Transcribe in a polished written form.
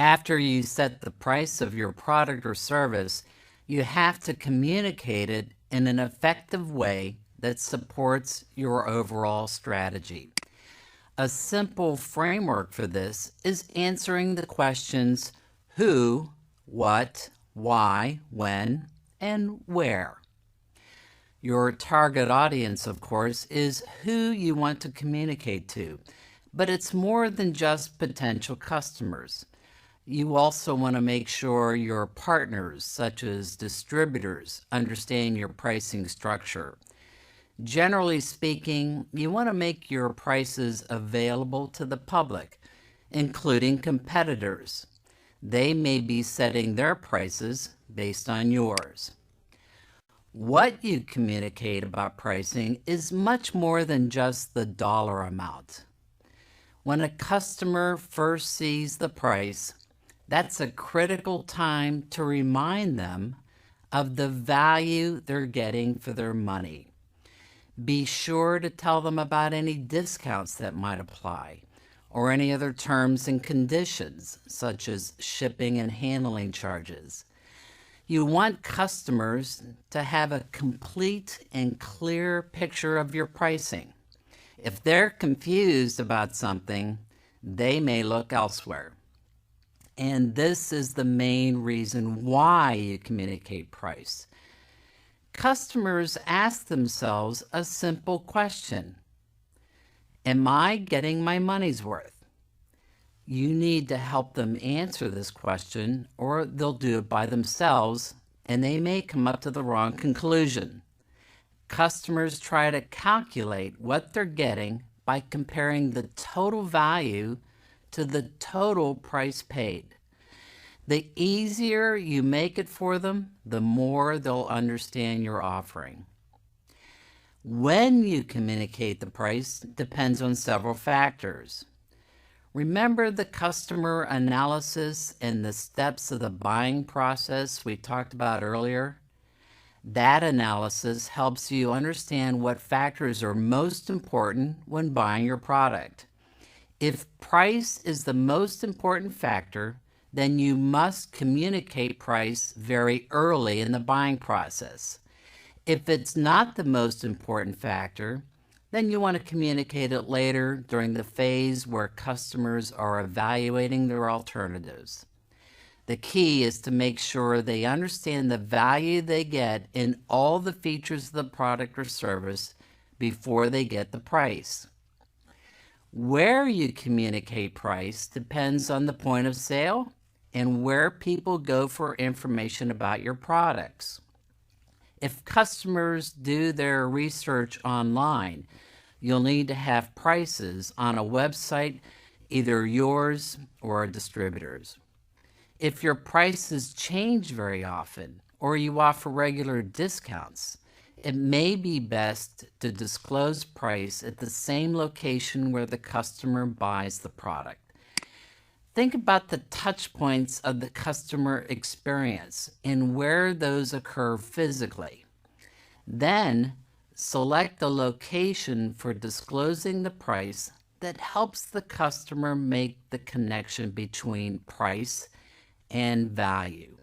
After you set the price of your product or service, you have to communicate it in an effective way that supports your overall strategy. A simple framework for this is answering the questions who, what, why, when, and where. Your target audience, of course, is who you want to communicate to, but it's more than just potential customers. You also want to make sure your partners, such as distributors, understand your pricing structure. Generally speaking, you want to make your prices available to the public, including competitors. They may be setting their prices based on yours. What you communicate about pricing is much more than just the dollar amount. When a customer first sees the price, that's a critical time to remind them of the value they're getting for their money. Be sure to tell them about any discounts that might apply, or any other terms and conditions, such as shipping and handling charges. You want customers to have a complete and clear picture of your pricing. If they're confused about something, they may look elsewhere. And this is the main reason why you communicate price. Customers ask themselves a simple question: am I getting my money's worth? You need to help them answer this question, or they'll do it by themselves, and they may come up to the wrong conclusion. Customers try to calculate what they're getting by comparing the total value to the total price paid. The easier you make it for them, the more they'll understand your offering. When you communicate the price depends on several factors. Remember the customer analysis and the steps of the buying process we talked about earlier? That analysis helps you understand what factors are most important when buying your product. If price is the most important factor, then you must communicate price very early in the buying process. If it's not the most important factor, then you want to communicate it later during the phase where customers are evaluating their alternatives. The key is to make sure they understand the value they get in all the features of the product or service before they get the price. Where you communicate price depends on the point of sale and where people go for information about your products. If customers do their research online, you'll need to have prices on a website, either yours or a distributor's. If your prices change very often, or you offer regular discounts, it may be best to disclose price at the same location where the customer buys the product. Think about the touch points of the customer experience and where those occur physically. Then, select the location for disclosing the price that helps the customer make the connection between price and value.